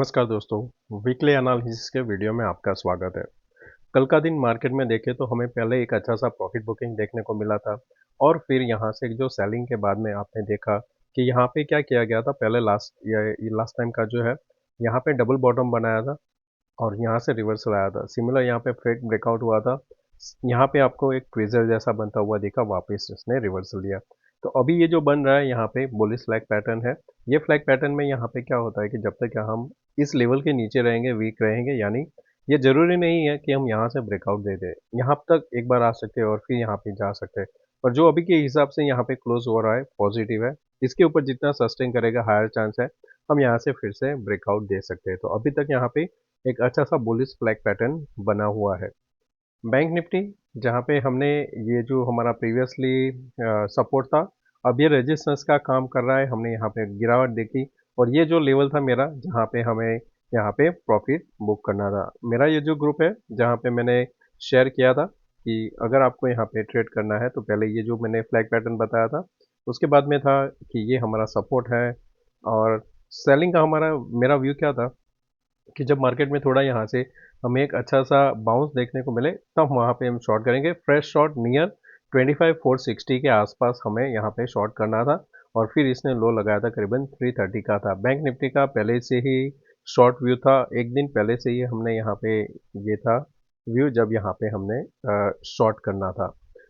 नमस्कार दोस्तों, weekly analysis के वीडियो में आपका स्वागत है। कल का दिन मार्केट में देखें तो हमें पहले एक अच्छा सा प्रॉफिट बुकिंग देखने को मिला था और फिर यहाँ से जो सेलिंग के बाद में आपने देखा कि यहाँ पे क्या किया गया था। पहले लास्ट टाइम का जो है यहाँ पे डबल बॉटम बनाया था और यहाँ से रिवर्सल आया था। सिमिलर यहाँ पे फेक ब्रेकआउट हुआ था। यहाँ पे आपको एक ट्विज़र जैसा बनता हुआ दिखा, वापस इसने रिवर्सल लिया। तो अभी ये जो बन रहा है यहाँ पे बुलिश फ्लैग पैटर्न है। ये फ्लैग पैटर्न में यहाँ पे क्या होता है कि जब तक हम इस लेवल के नीचे रहेंगे, वीक रहेंगे, यानी ये जरूरी नहीं है कि हम यहाँ से ब्रेकआउट दे दें। यहाँ तक एक बार आ सकते हैं और फिर यहाँ पे जा सकते हैं। पर जो अभी के हिसाब से यहाँ पे क्लोज हो रहा है पॉजिटिव है। इसके ऊपर जितना सस्टेन करेगा हायर चांस है हम यहाँ से फिर से ब्रेकआउट दे सकते हैं। तो अभी तक यहाँ पे एक अच्छा सा बुलिश फ्लैग पैटर्न बना हुआ है। बैंक निफ्टी जहाँ पे हमने ये जो हमारा प्रीवियसली सपोर्ट था, अब ये रेजिस्टेंस का काम कर रहा है। हमने यहाँ पे गिरावट देखी और ये जो लेवल था मेरा जहाँ पे हमें यहाँ पे प्रॉफिट बुक करना था। मेरा ये जो ग्रुप है जहाँ पे मैंने शेयर किया था कि अगर आपको यहाँ पे ट्रेड करना है तो पहले ये जो मैंने फ्लैग पैटर्न बताया था, उसके बाद में था कि ये हमारा सपोर्ट है। और सेलिंग का हमारा मेरा व्यू क्या था कि जब मार्केट में थोड़ा यहाँ से हमें एक अच्छा सा बाउंस देखने को मिले तब वहाँ पे हम शॉर्ट करेंगे। फ्रेश शॉर्ट नियर 25,460 के आसपास हमें यहाँ पे शॉर्ट करना था और फिर इसने लो लगाया था, करीबन 330 का था। बैंक निफ्टी का पहले से ही शॉर्ट व्यू था, एक दिन पहले से ही हमने यहाँ पे ये था व्यू जब यहाँ पे हमने शॉर्ट करना था।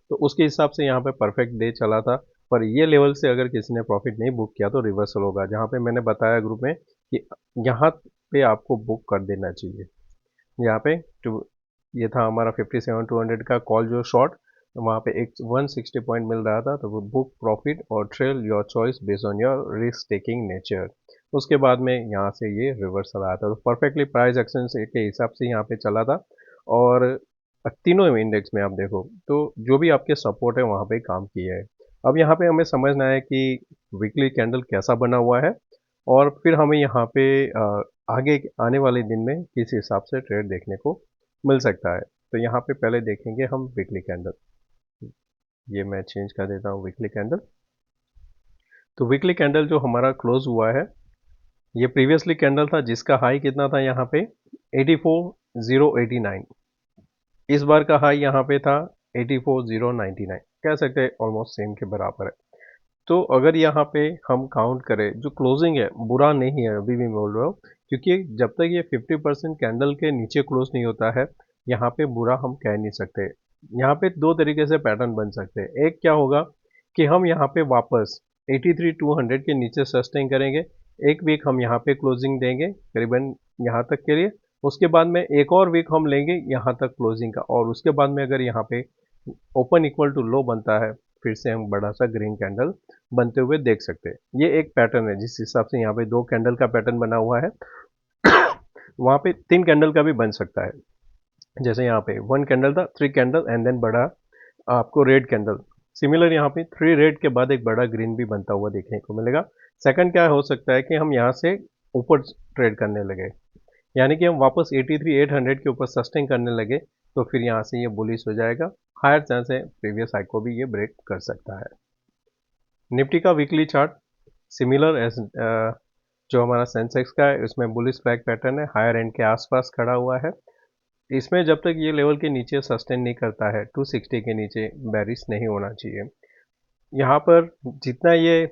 तो उसके हिसाब से यहाँ पे परफेक्ट डे चला था। पर ये लेवल से अगर किसी ने प्रॉफिट नहीं बुक किया तो रिवर्सल होगा, जहाँ पे मैंने बताया ग्रुप में कि यहाँ पे आपको बुक कर देना चाहिए। यहाँ पे टू ये था हमारा 57,200 का कॉल जो शॉर्ट, वहाँ पे एक 160 पॉइंट मिल रहा था। तो वो बुक प्रॉफिट और trail your choice based on your risk taking nature. उसके बाद में यहाँ से ये रिवर्सल आया था। तो परफेक्टली प्राइस एक्शन के हिसाब से यहाँ पे चला था। और तीनों इंडेक्स में आप देखो तो जो भी आपके सपोर्ट है वहाँ पे काम किया है। अब यहाँ पे हमें समझना है कि वीकली कैंडल कैसा बना हुआ है और फिर हमें यहाँ पे आगे आने वाले दिन में किस हिसाब से ट्रेड देखने को मिल सकता है। तो यहाँ पे पहले देखेंगे हम वीकली कैंडल। ये मैं चेंज कर देता हूँ वीकली कैंडल। तो वीकली कैंडल जो हमारा क्लोज हुआ है, ये प्रीवियसली कैंडल था जिसका हाई कितना था यहाँ पे 84,089। इस बार का हाई यहाँ पे था 84,099, कह सकते हैं ऑलमोस्ट सेम के बराबर है। तो अगर यहाँ पे हम काउंट करें, जो क्लोजिंग है बुरा नहीं है, अभी भी बोल रहा हूँ, क्योंकि जब तक ये 50% कैंडल के नीचे क्लोज नहीं होता है यहाँ पे बुरा हम कह नहीं सकते। यहाँ पे दो तरीके से पैटर्न बन सकते हैं। एक क्या होगा कि हम यहाँ पे वापस 83,200 के नीचे सस्टेन करेंगे, एक वीक हम यहाँ पे क्लोजिंग देंगे करीबन यहाँ तक के लिए, उसके बाद में एक और वीक हम लेंगे यहाँ तक क्लोजिंग का, और उसके बाद में अगर यहाँ पे ओपन इक्वल टू लो बनता है फिर से हम बड़ा सा ग्रीन कैंडल बनते हुए देख सकते हैं। ये एक पैटर्न है जिस हिसाब से यहाँ पे दो कैंडल का पैटर्न बना हुआ है। वहाँ पे तीन कैंडल का भी बन सकता है, जैसे यहाँ पे वन कैंडल था, थ्री कैंडल एंड देन बड़ा आपको रेड कैंडल। सिमिलर यहाँ पे थ्री रेड के बाद एक बड़ा ग्रीन भी बनता हुआ देखने को मिलेगा। सेकंड क्या हो सकता है कि हम यहाँ से ऊपर ट्रेड करने लगे, यानी कि हम वापस 83,800 के ऊपर सस्टेन करने लगे, तो फिर यहाँ से ये बुलिश हो जाएगा। हायर चांस है प्रीवियस हाई को भी ये ब्रेक कर सकता है। निफ्टी का वीकली चार्ट सिमिलर एज जो हमारा सेंसेक्स का है, उसमें बुलिश फ्लैग पैटर्न है, हायर एंड के आसपास खड़ा हुआ है। इसमें जब तक ये लेवल के नीचे सस्टेन नहीं करता है 260 के नीचे बैरिश नहीं होना चाहिए। यहाँ पर जितना ये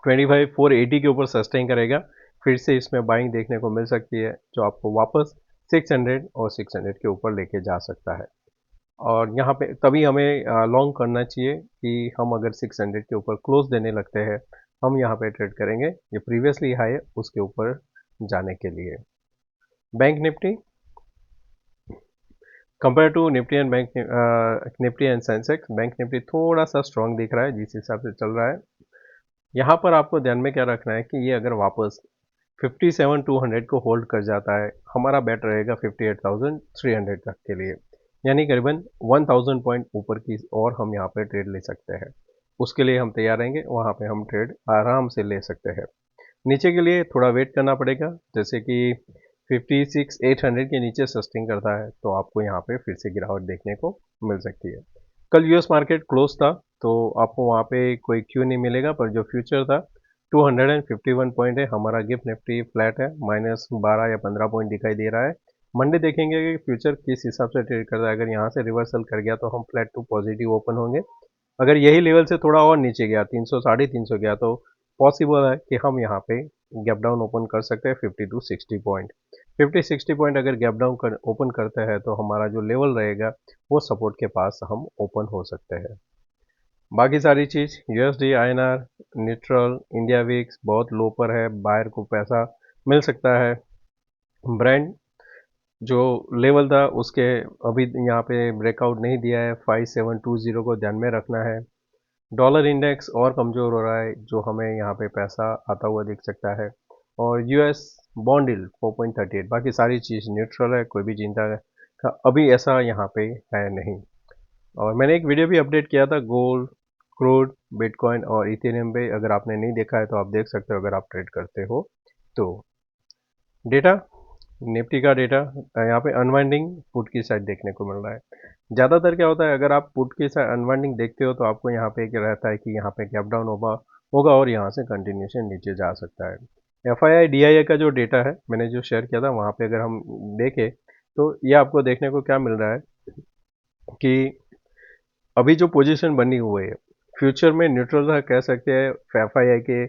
25,480 के ऊपर सस्टेन करेगा फिर से इसमें बाइंग देखने को मिल सकती है, जो आपको वापस 600 और 600 के ऊपर लेके जा सकता है। और यहाँ पे तभी हमें लॉन्ग करना चाहिए कि हम अगर 600 के ऊपर क्लोज देने लगते हैं हम यहाँ पे ट्रेड करेंगे, ये प्रीवियसली हाई है उसके ऊपर जाने के लिए। Bank Nifty compare to Nifty and bank Nifty and Sensex, bank Nifty थोड़ा सा स्ट्रॉन्ग दिख रहा है जिस हिसाब से चल रहा है। यहाँ पर आपको ध्यान में क्या रखना है कि ये अगर वापस 57,200 को होल्ड कर जाता है, हमारा बेट रहेगा 58,300 तक के लिए, यानी करीबन 1,000 पॉइंट ऊपर की और हम यहाँ पे ट्रेड ले सकते हैं। उसके लिए हम तैयार रहेंगे, वहाँ पे हम ट्रेड आराम से ले सकते हैं। नीचे के लिए थोड़ा वेट करना पड़ेगा, जैसे कि 56,800 के नीचे सस्टेन करता है तो आपको यहाँ पे फिर से गिरावट देखने को मिल सकती है। कल यूएस मार्केट क्लोज था तो आपको वहाँ पे कोई क्यू नहीं मिलेगा, पर जो फ्यूचर था 251 पॉइंट है। हमारा गिफ्ट निफ्टी फ्लैट है, -12 या 15 पॉइंट दिखाई दे रहा है। मंडे देखेंगे कि फ्यूचर किस हिसाब से ट्रेड कर रहा है। अगर यहाँ से रिवर्सल कर गया तो हम फ्लैट टू पॉजिटिव ओपन होंगे। अगर यही लेवल से थोड़ा और नीचे गया, 300 350 गया, तो पॉसिबल है कि हम यहाँ पे गैप डाउन ओपन कर सकते हैं 50 टू 60 पॉइंट। 50-60 पॉइंट अगर गैप डाउन ओपन करते हैं तो हमारा जो लेवल रहेगा वो सपोर्ट के पास हम ओपन हो सकते हैं। बाकी सारी चीज़ USD INR neutral, India VIX बहुत लो पर है, बायर को पैसा मिल सकता है। ब्रांड जो लेवल था उसके अभी यहाँ पे ब्रेकआउट नहीं दिया है, 5720 को ध्यान में रखना है। डॉलर इंडेक्स और कमज़ोर हो रहा है, जो हमें यहाँ पे पैसा आता हुआ दिख सकता है। और यूएस बॉन्ड यील्ड 4.38, बाकी सारी चीज़ न्यूट्रल है, कोई भी चिंता का अभी ऐसा यहाँ पे है नहीं। और मैंने एक वीडियो भी अपडेट किया था गोल्ड, क्रूड, बिटकॉइन और इथेरियम पे, अगर आपने नहीं देखा है तो आप देख सकते हो अगर आप ट्रेड करते हो तो। डेटा, निफ्टी का डेटा यहाँ पे अनवाइंडिंग पुट की साइड देखने को मिल रहा है। ज़्यादातर क्या होता है, अगर आप पुट की साइड अनवाइंडिंग देखते हो तो आपको यहाँ पे क्या रहता है कि यहाँ पे गैप डाउन होगा और यहाँ से कंटिन्यूशन नीचे जा सकता है। एफआईआई डीआईए का जो डेटा है मैंने जो शेयर किया था वहाँ पे अगर हम देखें तो ये आपको देखने को क्या मिल रहा है कि अभी जो पोजीशन बनी हुई है फ्यूचर में न्यूट्रल कह सकते हैं। एफआईआई के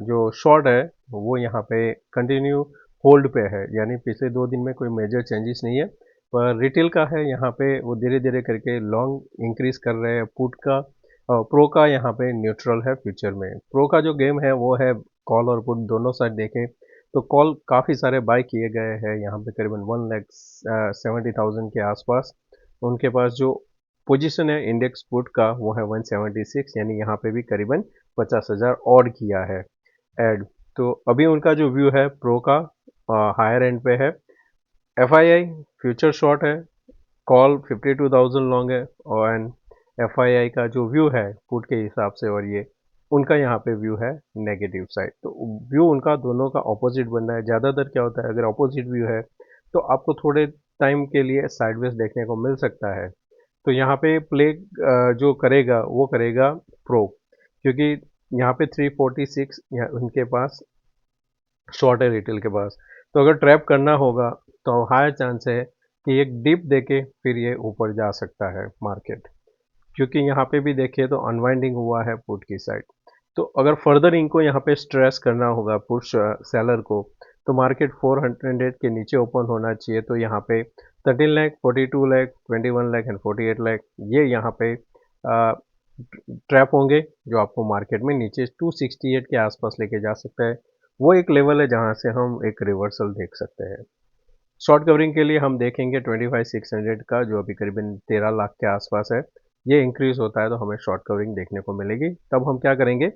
जो शॉर्ट है वो यहाँ पे कंटिन्यू होल्ड पे है, यानी पिछले 2 दिन में कोई मेजर चेंजेस नहीं है। पर रिटेल का है यहाँ पे वो धीरे धीरे करके लॉन्ग इंक्रीज कर रहे हैं। पुट का प्रो का यहाँ पे न्यूट्रल है। फ्यूचर में प्रो का जो गेम है वो है कॉल और पुट दोनों साइड देखें तो कॉल काफ़ी सारे बाय किए गए हैं यहाँ पे करीबन 1,70,000 के आसपास। उनके पास जो पोजीशन है इंडेक्स पुट का वो है 176, यानी यहाँ पे भी करीबन 50,000 ऑड किया है ऐड। तो अभी उनका जो व्यू है प्रो का हायर एंड पे है। एफआईआई फ्यूचर शॉर्ट है, कॉल 52,000 लॉन्ग है और एंड एफआईआई का जो व्यू है पुट के हिसाब से और ये उनका यहाँ पे व्यू है नेगेटिव साइड। तो व्यू उनका दोनों का ऑपोजिट बन रहा है। ज़्यादातर क्या होता है, अगर ऑपोजिट व्यू है तो आपको थोड़े टाइम के लिए साइडवेज देखने को मिल सकता है। तो यहाँ पे प्ले जो करेगा वो करेगा प्रो, क्योंकि यहाँ पे 346 उनके पास शॉर्ट है रिटेल के पास। तो अगर ट्रैप करना होगा तो हाई चांस है कि एक डिप देके फिर ये ऊपर जा सकता है मार्केट, क्योंकि यहाँ पे भी देखिए तो अनवाइंडिंग हुआ है पुट की साइड। तो अगर फर्दर इनको यहाँ पे स्ट्रेस करना होगा पुश सेलर को तो मार्केट 400 के नीचे ओपन होना चाहिए। तो यहाँ पे 13 लाख, 42 लाख, 21 लाख एंड 48 लाख ये यहाँ पे ट्रैप होंगे, जो आपको मार्केट में नीचे 268 के आसपास लेके जा सकता है। वो एक लेवल है जहाँ से हम एक रिवर्सल देख सकते हैं। शॉर्ट कवरिंग के लिए हम देखेंगे 25,600 का, जो अभी करीबन 13 लाख के आसपास है। ये इंक्रीज होता है तो हमें शॉर्ट कवरिंग देखने को मिलेगी। तब हम क्या करेंगे,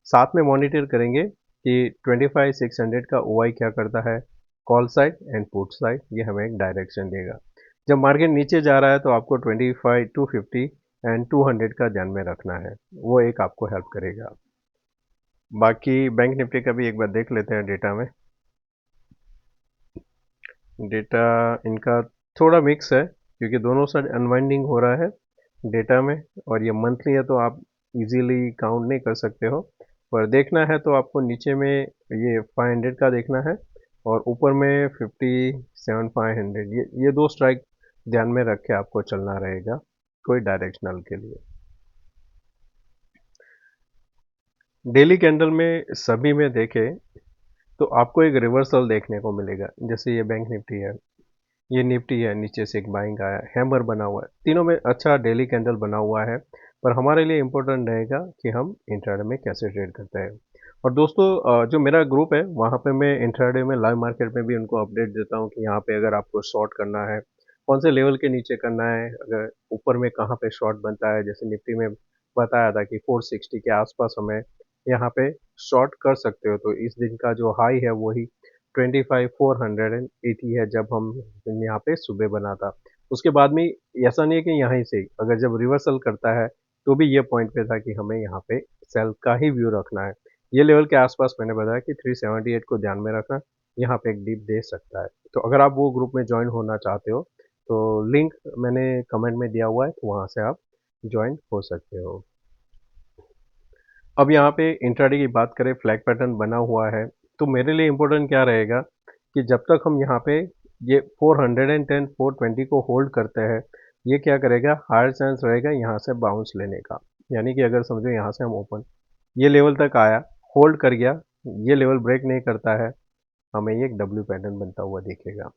साथ में मॉनिटर करेंगे कि 25,600 का ओआई क्या करता है, call side and put side, ये हमें एक डायरेक्शन देगा। जब मार्केट नीचे जा रहा है तो आपको 25, 250 एंड 200 का ध्यान में रखना है, वो एक आपको हेल्प करेगा। बाकी बैंक निफ्टी का भी एक बार देख लेते हैं डेटा में। डेटा इनका थोड़ा मिक्स है, क्योंकि दोनों साइड अनवाइंडिंग हो रहा है डेटा में। और ये मंथली है तो आप इजीली काउंट नहीं कर सकते हो, पर देखना है तो आपको नीचे में ये 500 का देखना है और ऊपर में 57,500, ये दो स्ट्राइक ध्यान में रख के आपको चलना रहेगा कोई डायरेक्शनल के लिए। डेली कैंडल में सभी में देखें तो आपको एक रिवर्सल देखने को मिलेगा। जैसे ये बैंक निफ्टी है, ये निफ्टी है, नीचे से एक बाइंग आया, हैमर बना हुआ है, तीनों में अच्छा डेली कैंडल बना हुआ है। पर हमारे लिए इम्पोर्टेंट रहेगा कि हम इंट्राडे में कैसे ट्रेड करते हैं। और दोस्तों जो मेरा ग्रुप है वहाँ पे मैं इंट्राडे में लाइव मार्केट में भी उनको अपडेट देता हूँ कि यहाँ पे अगर आपको शॉर्ट करना है कौन से लेवल के नीचे करना है, अगर ऊपर में कहाँ पे शॉर्ट बनता है। जैसे निफ्टी में बताया था कि 460 के आसपास हमें यहाँ पे शॉर्ट कर सकते हो। तो इस दिन का जो हाई है वही 25,480 है जब हम यहाँ पे सुबह बना था। उसके बाद में ऐसा नहीं है कि यहीं से अगर जब रिवर्सल करता है तो भी ये पॉइंट पे था कि हमें यहाँ पे सेल का ही व्यू रखना है। ये लेवल के आसपास मैंने बताया कि 378 को ध्यान में रखना, यहाँ पे एक डीप दे सकता है। तो अगर आप वो ग्रुप में ज्वाइन होना चाहते हो तो लिंक मैंने कमेंट में दिया हुआ है, तो वहाँ से आप ज्वाइन हो सकते हो। अब यहाँ पे इंट्राडे की बात करें, फ्लैग पैटर्न बना हुआ है, तो मेरे लिए इम्पोर्टेंट क्या रहेगा कि जब तक हम यहाँ पे ये 410 420 को होल्ड करते हैं, ये क्या करेगा, हायर चांस रहेगा यहाँ से बाउंस लेने का। यानी कि अगर समझो यहाँ से हम ओपन ये लेवल तक आया, होल्ड कर गया, ये लेवल ब्रेक नहीं करता है, हमें ये एक डब्ल्यू पैटर्न बनता हुआ दिखेगा।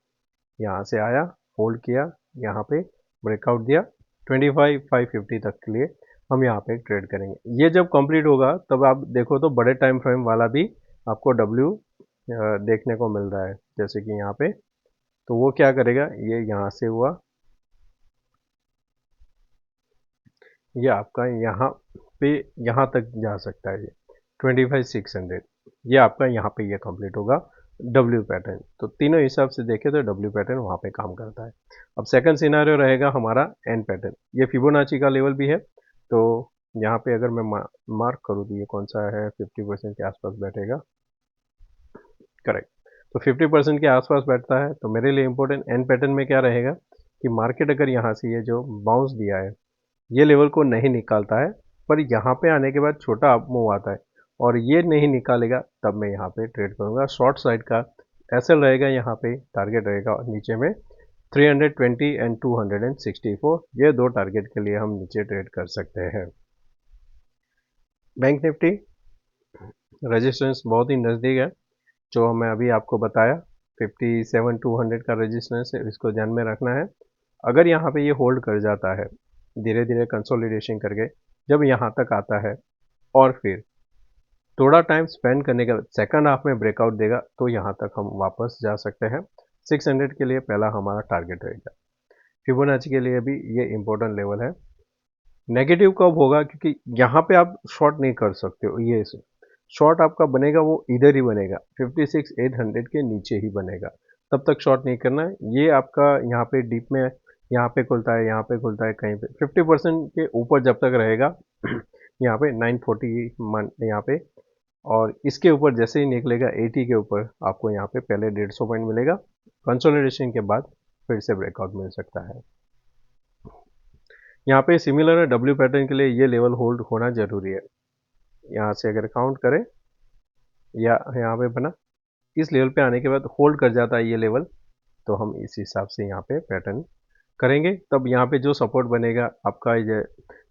यहाँ से आया, होल्ड किया, यहाँ पे ब्रेकआउट दिया, 25,550 तक के लिए हम यहाँ पे ट्रेड करेंगे। ये जब कंप्लीट होगा तब आप देखो तो बड़े टाइम फ्रेम वाला भी आपको डब्ल्यू देखने को मिल रहा है, जैसे कि यहाँ पे। तो वो क्या करेगा, ये यहाँ से हुआ, ये आपका यहाँ पे यहाँ तक जा सकता है, ये 25,600, ये आपका यहाँ पे ये कंप्लीट होगा डब्ल्यू पैटर्न। तो तीनों हिसाब से देखें तो डब्ल्यू पैटर्न वहाँ पे काम करता है। अब सेकंड सिनारियो रहेगा हमारा एन पैटर्न। ये फिबोनाची का लेवल भी है, तो यहाँ पे अगर मैं मार्क करूँ तो ये कौन सा है, 50% के आसपास बैठेगा, करेक्ट। तो 50% के आसपास बैठता है। तो मेरे लिए इंपॉर्टेंट एन पैटर्न में क्या रहेगा कि मार्केट अगर यहाँ से ये जो बाउंस दिया है, ये लेवल को नहीं निकालता है, पर यहाँ पे आने के बाद छोटा अप मूव आता है और ये नहीं निकालेगा, तब मैं यहाँ पे ट्रेड करूँगा। शॉर्ट साइड का एसएल रहेगा, यहाँ पे टारगेट रहेगा और नीचे में 320 एंड 264, ये दो टारगेट के लिए हम नीचे ट्रेड कर सकते हैं। बैंक निफ्टी रेजिस्टेंस बहुत ही नज़दीक है, जो मैं अभी आपको बताया 57,200 का रेजिस्टेंस है, इसको ध्यान में रखना है। अगर यहाँ पे ये होल्ड कर जाता है, धीरे धीरे कंसोलिडेशन करके जब यहाँ तक आता है और फिर थोड़ा टाइम स्पेंड करने के बाद सेकंड हाफ में ब्रेकआउट देगा, तो यहाँ तक हम वापस जा सकते हैं। 600 के लिए पहला हमारा टारगेट रहेगा। फिबोनाची के लिए भी ये इंपॉर्टेंट लेवल है। नेगेटिव कब होगा, क्योंकि यहाँ पे आप शॉर्ट नहीं कर सकते हो, ये शॉर्ट आपका बनेगा वो इधर ही बनेगा, 56,800 के नीचे ही बनेगा, तब तक शॉर्ट नहीं करना है। ये आपका यहाँ पे डीप में यहाँ पे खुलता है, यहाँ पे खुलता है, कहीं पे 50% के ऊपर जब तक रहेगा यहाँ पे 940 यहाँ पे, और इसके ऊपर जैसे ही निकलेगा 80 के ऊपर, आपको यहाँ पे पहले 150 पॉइंट मिलेगा, कंसोलिडेशन के बाद फिर से ब्रेकआउट मिल सकता है। यहाँ पे सिमिलर है, डब्ल्यू पैटर्न के लिए ये लेवल होल्ड होना जरूरी है। यहाँ से अगर काउंट करें या यहाँ पे बना, इस लेवल पे आने के बाद होल्ड कर जाता है ये लेवल, तो हम इस हिसाब से यहाँ पे पैटर्न करेंगे। तब यहाँ पे जो सपोर्ट बनेगा आपका, ये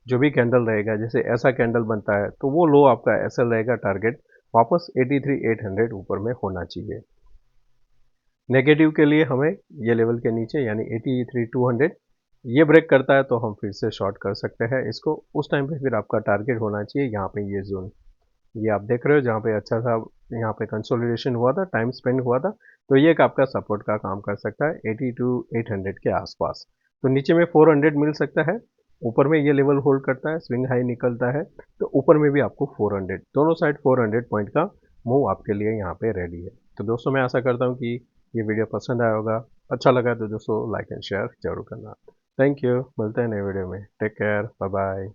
जो भी कैंडल रहेगा, जैसे ऐसा कैंडल बनता है तो वो लो आपका ऐसा रहेगा, टारगेट वापस 83,800 ऊपर में होना चाहिए। नेगेटिव के लिए हमें ये लेवल के नीचे यानी 83,200 ये ब्रेक करता है तो हम फिर से शॉर्ट कर सकते हैं इसको। उस टाइम पे फिर आपका टारगेट होना चाहिए यहाँ पे ये जोन, ये आप देख रहे हो जहाँ पे अच्छा सा यहाँ पे कंसोलिडेशन हुआ था, टाइम स्पेंड हुआ था, तो ये एक आपका सपोर्ट का काम कर सकता है 82,800 के आसपास। तो नीचे में 400 मिल सकता है, ऊपर में ये लेवल होल्ड करता है, स्विंग हाई निकलता है तो ऊपर में भी आपको 400, दोनों साइड 400 पॉइंट का मूव आपके लिए यहाँ पे रेडी है। तो दोस्तों मैं आशा करता हूँ कि ये वीडियो पसंद आया होगा, अच्छा लगा तो दोस्तों लाइक एंड शेयर जरूर करना। थैंक यू, मिलते हैं नए वीडियो में, टेक केयर, बाय बाय।